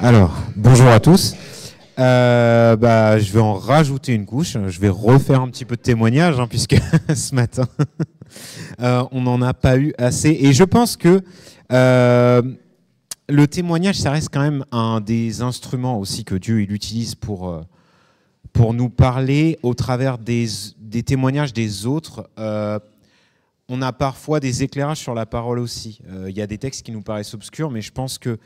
Alors, bonjour à tous. Je vais en rajouter une couche. Je vais refaire un petit peu de témoignage, puisque ce matin, on n'en a pas eu assez. Et je pense que le témoignage, ça reste quand même un des instruments aussi que Dieu il utilise pour nous parler au travers des témoignages des autres. On a parfois des éclairages sur la parole aussi. Il y a des textes qui nous paraissent obscurs, mais je pense que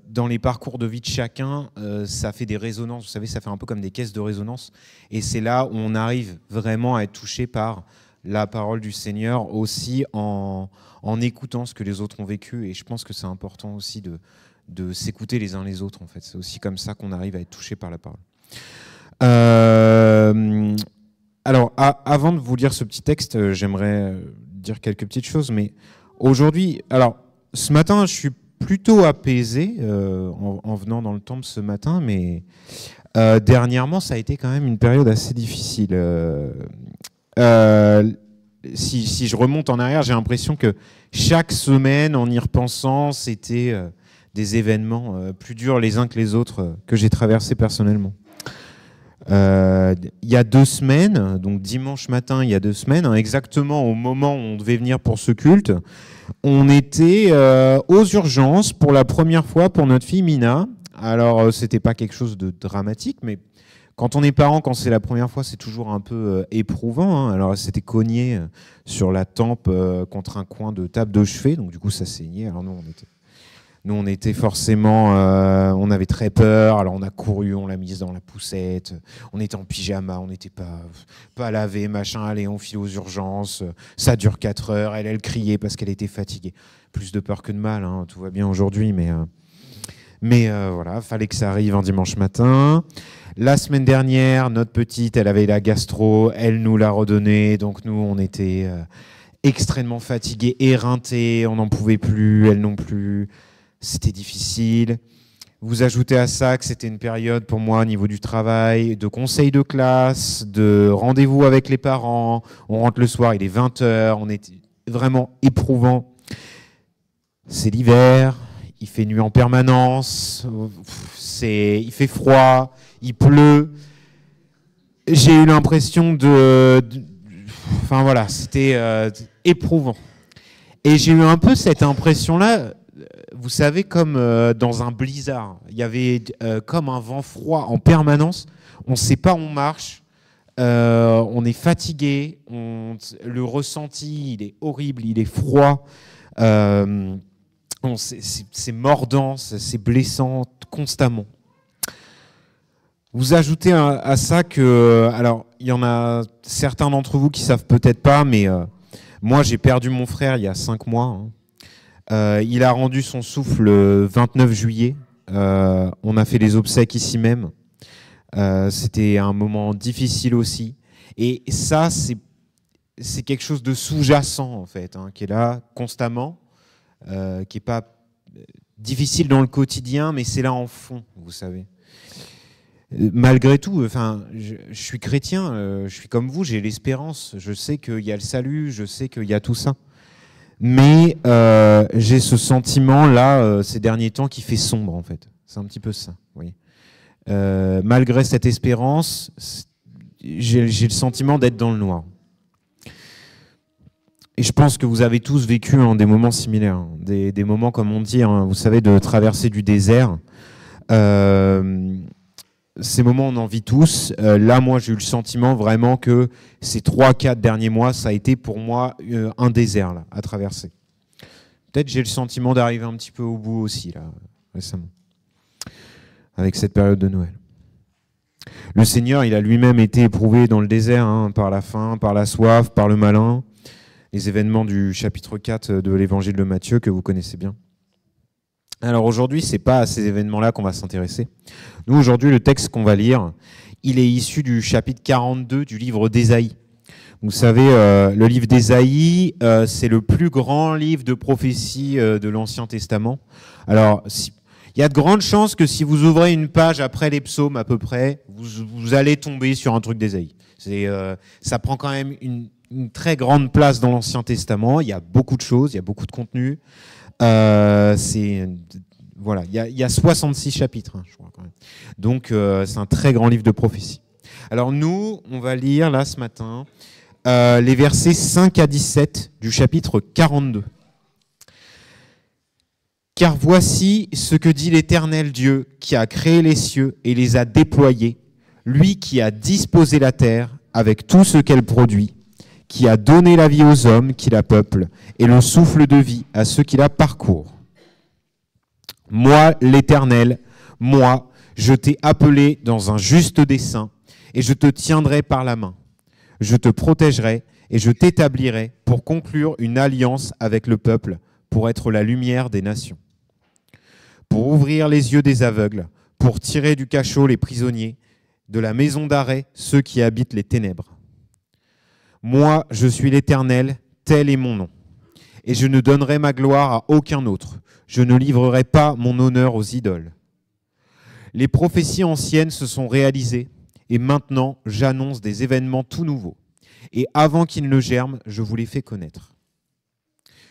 dans les parcours de vie de chacun, ça fait des résonances. Vous savez, ça fait un peu comme des caisses de résonance. Et c'est là où on arrive vraiment à être touché par la parole du Seigneur, aussi en écoutant ce que les autres ont vécu. Et je pense que c'est important aussi de s'écouter les uns les autres, en fait. C'est aussi comme ça qu'on arrive à être touché par la parole. Alors, avant de vous lire ce petit texte, j'aimerais dire quelques petites choses. Mais aujourd'hui, alors, ce matin, je suis plutôt apaisé en venant dans le temple ce matin, mais dernièrement, ça a été quand même une période assez difficile. Si je remonte en arrière, j'ai l'impression que chaque semaine, en y repensant, c'était des événements plus durs les uns que les autres que j'ai traversés personnellement. Il y a 2 semaines, donc dimanche matin, il y a 2 semaines, exactement au moment où on devait venir pour ce culte, on était aux urgences pour la première fois pour notre fille Mina. Alors, c'était pas quelque chose de dramatique, mais quand on est parent, quand c'est la première fois, c'est toujours un peu éprouvant. Alors, elle s'était cognée sur la tempe contre un coin de table de chevet, donc du coup, ça saignait. Alors, nous, on était forcément, on avait très peur. Alors, on a couru, on l'a mise dans la poussette. On était en pyjama, on n'était pas lavé, machin. Allez, on file aux urgences. Ça dure 4 heures. Elle criait parce qu'elle était fatiguée. Plus de peur que de mal, tout va bien aujourd'hui, mais voilà, fallait que ça arrive un dimanche matin. La semaine dernière, notre petite, elle avait la gastro, elle nous l'a redonnée. Donc, nous, on était extrêmement fatigués, éreintés. On n'en pouvait plus, elle non plus. C'était difficile. Vous ajoutez à ça que c'était une période pour moi au niveau du travail, de conseils de classe, de rendez-vous avec les parents. On rentre le soir, il est 20h, on est vraiment éprouvant. C'est l'hiver, il fait nuit en permanence, il fait froid, il pleut. J'ai eu l'impression enfin voilà, c'était éprouvant. Et j'ai eu un peu cette impression-là. Vous savez, comme dans un blizzard, il y avait comme un vent froid en permanence. On ne sait pas où on marche, on est fatigué, le ressenti, il est horrible, il est froid, c'est mordant, c'est blessant constamment. Vous ajoutez à ça que, alors, il y en a certains d'entre vous qui ne savent peut-être pas, mais moi, j'ai perdu mon frère il y a 5 mois. Il a rendu son souffle le 29 juillet. On a fait les obsèques ici même. C'était un moment difficile aussi. Et ça, c'est quelque chose de sous-jacent, en fait, qui est là constamment, qui n'est pas difficile dans le quotidien, mais c'est là en fond, vous savez. Malgré tout, je suis chrétien, je suis comme vous, j'ai l'espérance. Je sais qu'il y a le salut, je sais qu'il y a tout ça. Mais j'ai ce sentiment-là, ces derniers temps, qui fait sombre, en fait. C'est un petit peu ça, vous voyez. Malgré cette espérance, j'ai le sentiment d'être dans le noir. Et je pense que vous avez tous vécu des moments similaires, des moments, comme on dit, vous savez, de traverser du désert. Ces moments, on en vit tous. Là, moi, j'ai eu le sentiment vraiment que ces 3-4 derniers mois, ça a été pour moi un désert là, à traverser. Peut-être j'ai le sentiment d'arriver un petit peu au bout aussi, là, récemment, avec cette période de Noël. Le Seigneur, il a lui-même été éprouvé dans le désert, par la faim, par la soif, par le malin. Les événements du chapitre 4 de l'évangile de Matthieu, que vous connaissez bien. Alors aujourd'hui, ce n'est pas à ces événements-là qu'on va s'intéresser. Nous, aujourd'hui, le texte qu'on va lire, il est issu du chapitre 42 du livre d'Ésaïe. Vous savez, le livre d'Ésaïe, c'est le plus grand livre de prophétie de l'Ancien Testament. Alors, il y a de grandes chances que si vous ouvrez une page après les psaumes à peu près, vous allez tomber sur un truc d'Ésaïe. Ça prend quand même une très grande place dans l'Ancien Testament. Il y a beaucoup de choses, il y a beaucoup de contenu. C'est voilà, il y a 66 chapitres, hein, je crois, quand même. Donc, c'est un très grand livre de prophétie. Alors nous, on va lire, là, ce matin, les versets 5 à 17 du chapitre 42. Car voici ce que dit l'Éternel Dieu, qui a créé les cieux et les a déployés, lui qui a disposé la terre avec tout ce qu'elle produit, qui a donné la vie aux hommes qui la peuplent et le souffle de vie à ceux qui la parcourent. Moi, l'Éternel, moi, je t'ai appelé dans un juste dessein et je te tiendrai par la main. Je te protégerai et je t'établirai pour conclure une alliance avec le peuple, pour être la lumière des nations. Pour ouvrir les yeux des aveugles, pour tirer du cachot les prisonniers, de la maison d'arrêt ceux qui habitent les ténèbres. Moi, je suis l'Éternel, tel est mon nom. Et je ne donnerai ma gloire à aucun autre. Je ne livrerai pas mon honneur aux idoles. Les prophéties anciennes se sont réalisées, et maintenant j'annonce des événements tout nouveaux. Et avant qu'ils ne germent, je vous les fais connaître.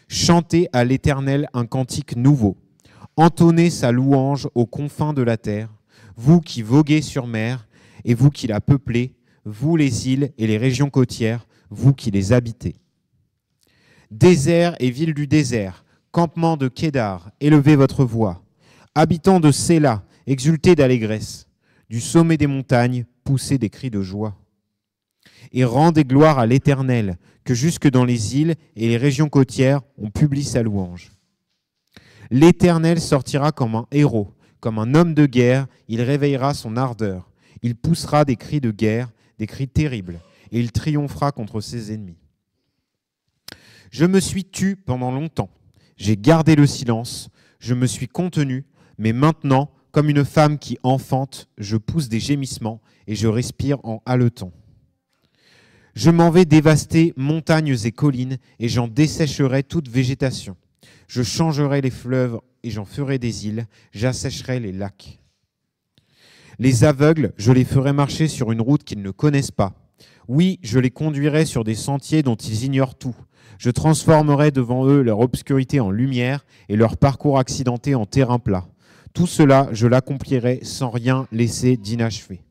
Chantez à l'Éternel un cantique nouveau. Entonnez sa louange aux confins de la terre, vous qui voguez sur mer, et vous qui la peuplez, vous les îles et les régions côtières, vous qui les habitez. Désert et ville du désert, campement de Kédar, élevez votre voix. Habitants de Séla, exultez d'allégresse. Du sommet des montagnes, poussez des cris de joie. Et rendez gloire à l'Éternel, que jusque dans les îles et les régions côtières, on publie sa louange. L'Éternel sortira comme un héros, comme un homme de guerre, il réveillera son ardeur. Il poussera des cris de guerre, des cris terribles, et il triomphera contre ses ennemis. Je me suis tu pendant longtemps, j'ai gardé le silence, je me suis contenu, mais maintenant, comme une femme qui enfante, je pousse des gémissements et je respire en haletant. Je m'en vais dévaster montagnes et collines, et j'en dessécherai toute végétation. Je changerai les fleuves et j'en ferai des îles, j'assécherai les lacs. Les aveugles, je les ferai marcher sur une route qu'ils ne connaissent pas. Oui, je les conduirai sur des sentiers dont ils ignorent tout. Je transformerai devant eux leur obscurité en lumière et leur parcours accidenté en terrain plat. Tout cela, je l'accomplirai sans rien laisser d'inachevé.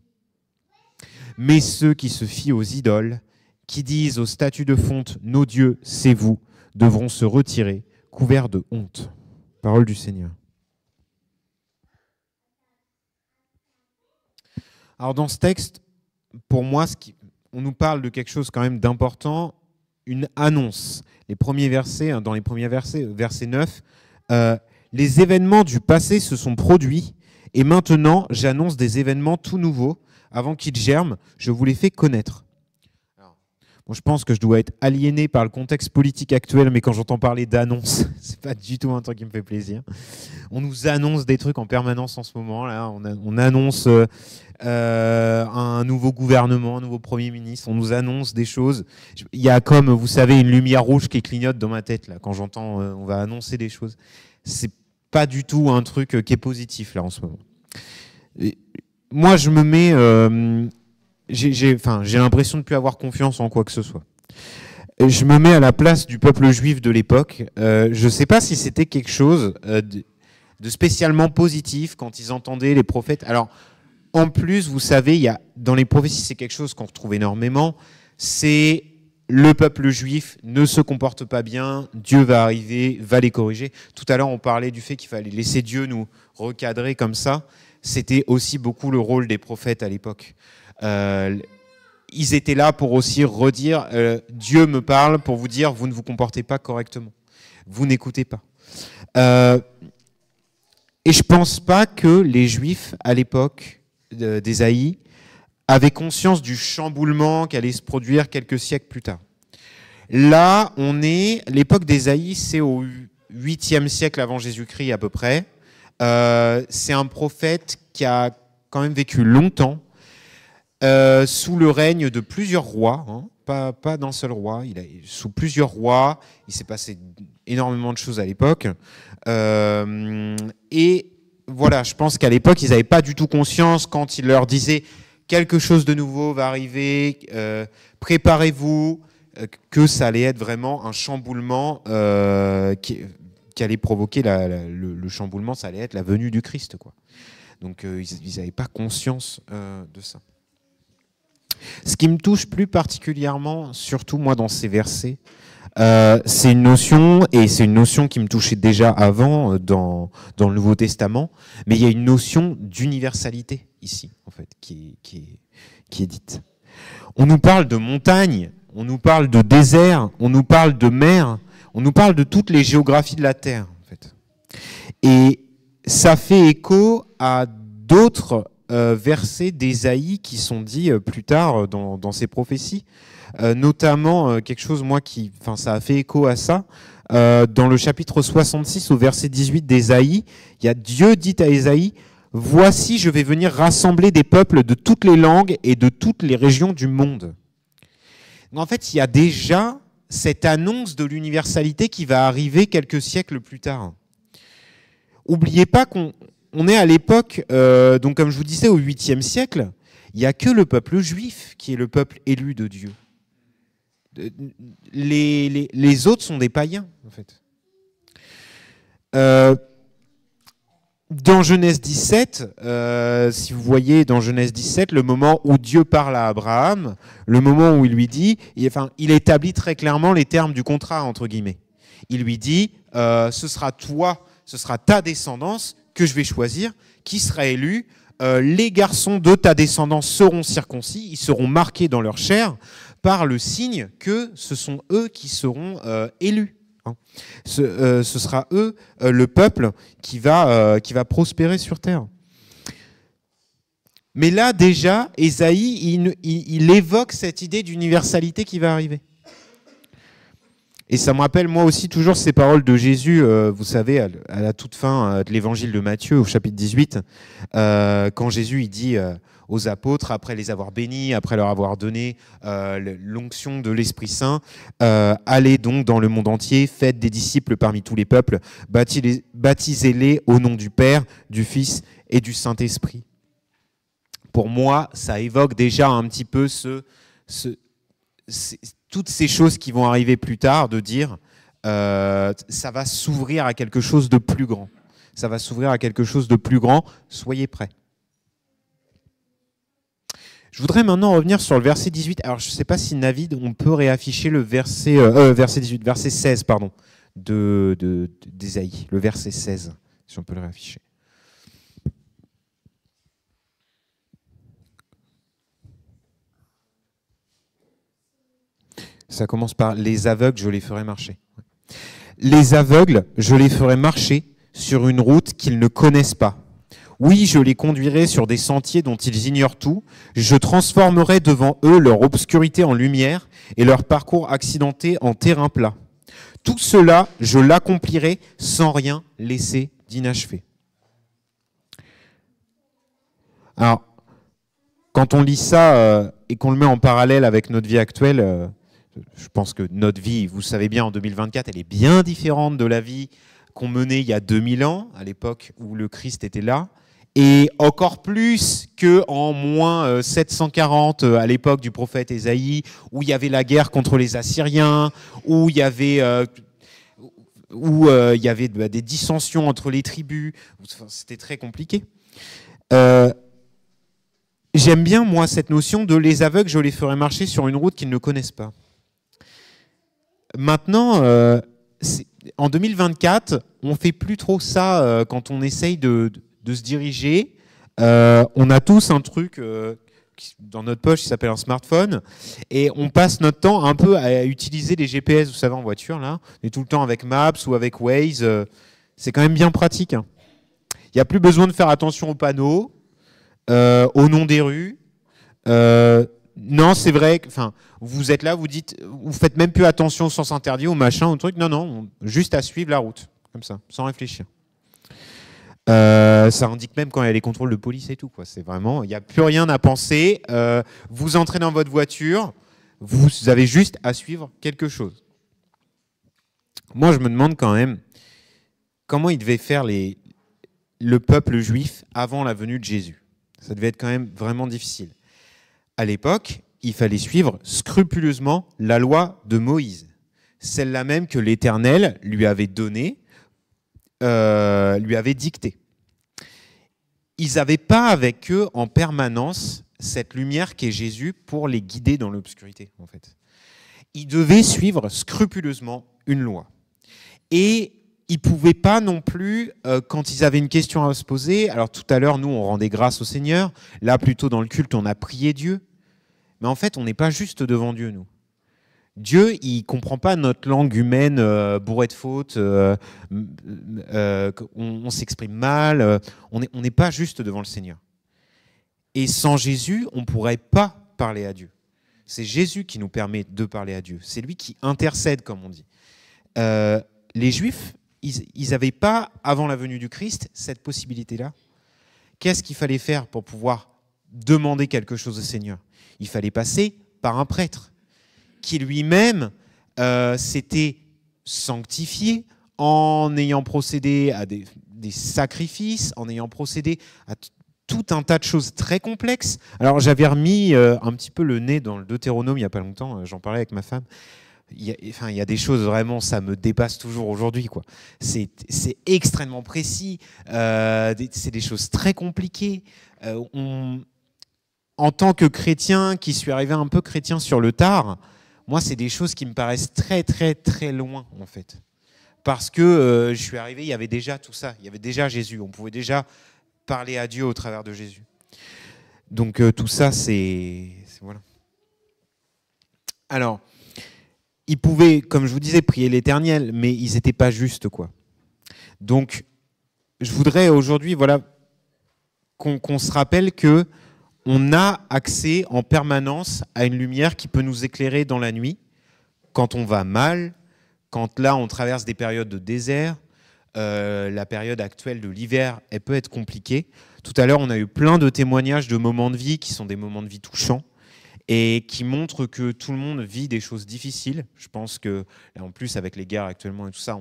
Mais ceux qui se fient aux idoles, qui disent aux statues de fonte « Nos dieux, c'est vous », devront se retirer, couverts de honte. Parole du Seigneur. Alors dans ce texte, pour moi, on nous parle de quelque chose quand même d'important, une annonce. Les premiers versets, dans les premiers versets, verset 9, les événements du passé se sont produits et maintenant j'annonce des événements tout nouveaux. Avant qu'ils germent, je vous les fais connaître. Alors, bon, je pense que je dois être aliéné par le contexte politique actuel, mais quand j'entends parler d'annonce, c'est pas du tout un truc qui me fait plaisir. On nous annonce des trucs en permanence en ce moment. Là, on annonce un nouveau gouvernement, un nouveau Premier ministre. On nous annonce des choses. Il y a comme, vous savez, une lumière rouge qui clignote dans ma tête là, quand j'entends on va annoncer des choses. C'est pas du tout un truc qui est positif là en ce moment. Et moi, je me mets... j'ai l'impression de ne plus avoir confiance en quoi que ce soit. Je me mets à la place du peuple juif de l'époque. Je ne sais pas si c'était quelque chose de spécialement positif quand ils entendaient les prophètes. Alors, en plus, vous savez, il y a, dans les prophéties, c'est quelque chose qu'on retrouve énormément. C'est le peuple juif ne se comporte pas bien, Dieu va arriver, va les corriger. Tout à l'heure, on parlait du fait qu'il fallait laisser Dieu nous recadrer comme ça. C'était aussi beaucoup le rôle des prophètes à l'époque. Ils étaient là pour aussi redire Dieu me parle pour vous dire vous ne vous comportez pas correctement, vous n'écoutez pas. Et je pense pas que les Juifs à l'époque d'Ésaïe avaient conscience du chamboulement qui allait se produire quelques siècles plus tard. Là, l'époque d'Ésaïe, c'est au 8e siècle avant Jésus-Christ à peu près. C'est un prophète qui a quand même vécu longtemps, sous le règne de plusieurs rois, hein, pas d'un seul roi, sous plusieurs rois, il s'est passé énormément de choses à l'époque. Et voilà, je pense qu'à l'époque, ils n'avaient pas du tout conscience quand il leur disait quelque chose de nouveau va arriver, préparez-vous, que ça allait être vraiment un chamboulement qui qu'allait provoquer le chamboulement, ça allait être la venue du Christ, quoi. Donc ils n'avaient pas conscience de ça. Ce qui me touche plus particulièrement, surtout moi dans ces versets, c'est une notion, et c'est une notion qui me touchait déjà avant dans le Nouveau Testament, mais il y a une notion d'universalité ici, en fait, qui est dite. On nous parle de montagne, on nous parle de désert, on nous parle de mer, on nous parle de toutes les géographies de la Terre, en fait. Et ça fait écho à d'autres versets d'Ésaïe qui sont dits plus tard dans ces prophéties. Notamment quelque chose, moi, ça a fait écho à ça. Dans le chapitre 66, au verset 18 d'Ésaïe, il y a Dieu dit à Ésaïe: « Voici, je vais venir rassembler des peuples de toutes les langues et de toutes les régions du monde. » En fait, il y a déjà cette annonce de l'universalité qui va arriver quelques siècles plus tard. N'oubliez pas qu'on est à l'époque, donc comme je vous disais, au 8e siècle, il n'y a que le peuple juif qui est le peuple élu de Dieu. Les autres sont des païens, en fait. Dans Genèse 17, si vous voyez dans Genèse 17, le moment où Dieu parle à Abraham, le moment où il lui dit, il établit très clairement les termes du contrat, entre guillemets. Il lui dit, ce sera ta descendance que je vais choisir, qui sera élue. Les garçons de ta descendance seront circoncis, ils seront marqués dans leur chair par le signe que ce sont eux qui seront élus. Ce sera eux, le peuple, qui va prospérer sur terre. Mais là, déjà, Ésaïe, il évoque cette idée d'universalité qui va arriver. Et ça me rappelle, moi aussi, toujours ces paroles de Jésus, vous savez, à la toute fin de l'évangile de Matthieu, au chapitre 18, quand Jésus il dit aux apôtres, après les avoir bénis, après leur avoir donné l'onction de l'Esprit Saint, allez donc dans le monde entier, faites des disciples parmi tous les peuples, baptisez-les au nom du Père, du Fils et du Saint-Esprit. Pour moi, ça évoque déjà un petit peu toutes ces choses qui vont arriver plus tard, de dire ça va s'ouvrir à quelque chose de plus grand. Ça va s'ouvrir à quelque chose de plus grand, soyez prêts. Je voudrais maintenant revenir sur le verset 18. Alors, je ne sais pas si Navid, on peut réafficher le verset 16, pardon, d'Ésaïe, le verset 16, si on peut le réafficher. Ça commence par « Les aveugles, je les ferai marcher ». Les aveugles, je les ferai marcher sur une route qu'ils ne connaissent pas. Oui, je les conduirai sur des sentiers dont ils ignorent tout. Je transformerai devant eux leur obscurité en lumière et leur parcours accidenté en terrain plat. Tout cela, je l'accomplirai sans rien laisser d'inachevé. Alors, quand on lit ça et qu'on le met en parallèle avec notre vie actuelle, je pense que notre vie, vous savez bien, en 2024, elle est bien différente de la vie qu'on menait il y a 2000 ans, à l'époque où le Christ était là, et encore plus qu'en moins 740, à l'époque du prophète Ésaïe, où il y avait la guerre contre les Assyriens, où il y avait des dissensions entre les tribus. C'était très compliqué. J'aime bien, moi, cette notion de les aveugles, je les ferai marcher sur une route qu'ils ne connaissent pas. Maintenant, en 2024, on ne fait plus trop ça quand on essaye de se diriger. On a tous un truc dans notre poche qui s'appelle un smartphone et on passe notre temps un peu à utiliser les GPS, vous savez, en voiture. Là. On est tout le temps avec Maps ou avec Waze. C'est quand même bien pratique. Il n'y a plus besoin de faire attention aux panneaux, au nom des rues. Non, c'est vrai, vous êtes là, vous faites même plus attention au sens interdit, au machin, au truc. Non, juste à suivre la route, comme ça, sans réfléchir. Ça indique même quand il y a les contrôles de police et tout, quoi. C'est vraiment, il n'y a plus rien à penser. Vous entrez dans votre voiture, vous avez juste à suivre quelque chose. Moi, je me demande quand même comment il devait faire le peuple juif avant la venue de Jésus. Ça devait être quand même vraiment difficile. À l'époque, il fallait suivre scrupuleusement la loi de Moïse, celle-là même que l'Éternel lui avait donnée lui avait dicté. Ils n'avaient pas avec eux en permanence cette lumière qu'est Jésus pour les guider dans l'obscurité, en fait. Ils devaient suivre scrupuleusement une loi. Et ils ne pouvaient pas non plus, quand ils avaient une question à se poser, alors tout à l'heure, nous, on rendait grâce au Seigneur, là, plutôt dans le culte, on a prié Dieu, mais en fait, on n'est pas juste devant Dieu, nous. Dieu, il ne comprend pas notre langue humaine bourrée de fautes, on s'exprime mal, on n'est pas juste devant le Seigneur. Et sans Jésus, on ne pourrait pas parler à Dieu. C'est Jésus qui nous permet de parler à Dieu. C'est lui qui intercède, comme on dit. Les Juifs, ils n'avaient pas, avant la venue du Christ, cette possibilité-là. Qu'est-ce qu'il fallait faire pour pouvoir demander quelque chose au Seigneur? Il fallait passer par un prêtre qui lui-même s'était sanctifié en ayant procédé à des sacrifices, en ayant procédé à tout un tas de choses très complexes. Alors j'avais remis un petit peu le nez dans le Deutéronome il n'y a pas longtemps, j'en parlais avec ma femme. Il y a des choses vraiment, ça me dépasse toujours aujourd'hui, quoi. C'est extrêmement précis, c'est des choses très compliquées. En tant que chrétien, qui suis arrivé un peu chrétien sur le tard, moi, c'est des choses qui me paraissent très, très, très loin, en fait. Parce que je suis arrivé, il y avait déjà tout ça. Il y avait déjà Jésus. On pouvait déjà parler à Dieu au travers de Jésus. Donc, tout ça, c'est voilà. Alors, ils pouvaient, comme je vous disais, prier l'Éternel, mais ils n'étaient pas justes, quoi. Donc, je voudrais aujourd'hui, voilà, qu'on se rappelle que on a accès en permanence à une lumière qui peut nous éclairer dans la nuit, quand on va mal, quand là on traverse des périodes de désert. La période actuelle de l'hiver, elle peut être compliquée. Tout à l'heure, on a eu plein de témoignages de moments de vie qui sont des moments de vie touchants et qui montrent que tout le monde vit des choses difficiles. Je pense que, en plus, avec les guerres actuellement et tout ça,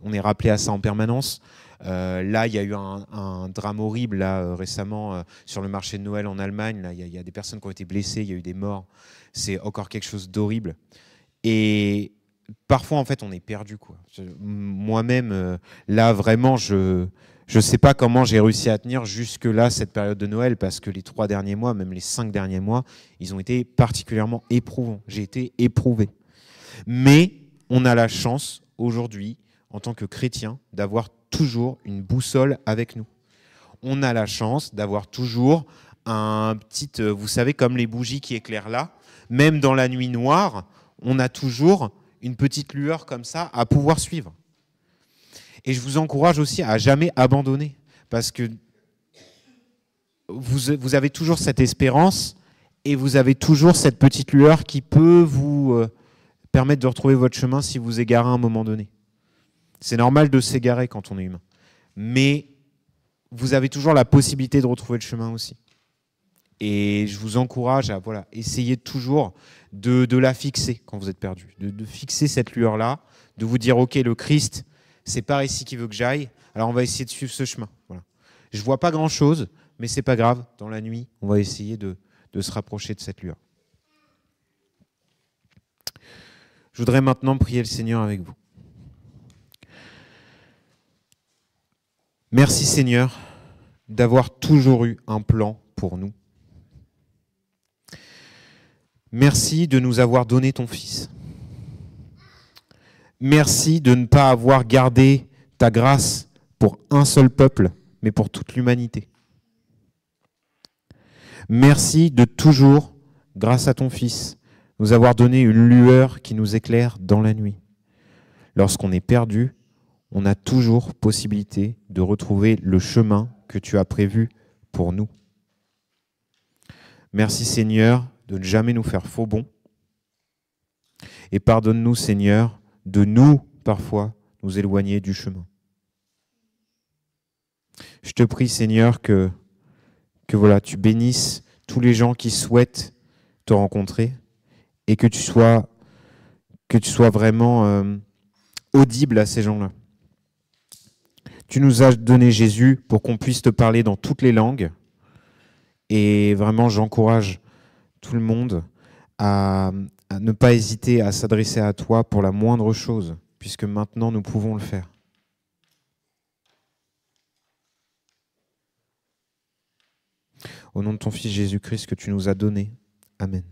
on est rappelé à ça en permanence. Là, il y a eu un drame horrible là, récemment sur le marché de Noël en Allemagne. Là, il y a des personnes qui ont été blessées, il y a eu des morts. C'est encore quelque chose d'horrible. Et parfois, en fait, on est perdu, quoi. Moi-même, là, vraiment, je sais pas comment j'ai réussi à tenir jusque-là cette période de Noël, parce que les 3 derniers mois, même les 5 derniers mois, ils ont été particulièrement éprouvants. J'ai été éprouvé. Mais on a la chance, aujourd'hui, en tant que chrétien, d'avoir toujours une boussole avec nous. On a la chance d'avoir toujours un petit, vous savez, comme les bougies qui éclairent là, même dans la nuit noire, on a toujours une petite lueur comme ça à pouvoir suivre. Et je vous encourage aussi à jamais abandonner, parce que vous avez toujours cette espérance et vous avez toujours cette petite lueur qui peut vous permettre de retrouver votre chemin si vous égarez à un moment donné. C'est normal de s'égarer quand on est humain. Mais vous avez toujours la possibilité de retrouver le chemin aussi. Et je vous encourage à essayer toujours de la fixer quand vous êtes perdu. De fixer cette lueur-là, de vous dire, OK, le Christ, c'est par ici qu'il veut que j'aille, alors on va essayer de suivre ce chemin. Voilà. Je ne vois pas grand-chose, mais ce n'est pas grave. Dans la nuit, on va essayer de se rapprocher de cette lueur. Je voudrais maintenant prier le Seigneur avec vous. Merci Seigneur d'avoir toujours eu un plan pour nous. Merci de nous avoir donné ton Fils. Merci de ne pas avoir gardé ta grâce pour un seul peuple, mais pour toute l'humanité. Merci de toujours, grâce à ton Fils, nous avoir donné une lueur qui nous éclaire dans la nuit. Lorsqu'on est perdu, on a toujours possibilité de retrouver le chemin que tu as prévu pour nous. Merci Seigneur de ne jamais nous faire faux bond. Et pardonne-nous Seigneur de nous, parfois, nous éloigner du chemin. Je te prie Seigneur que tu bénisses tous les gens qui souhaitent te rencontrer et que tu sois vraiment audible à ces gens-là. Tu nous as donné Jésus pour qu'on puisse te parler dans toutes les langues. Et vraiment, j'encourage tout le monde à ne pas hésiter à s'adresser à toi pour la moindre chose, puisque maintenant, nous pouvons le faire. Au nom de ton Fils Jésus-Christ que tu nous as donné. Amen.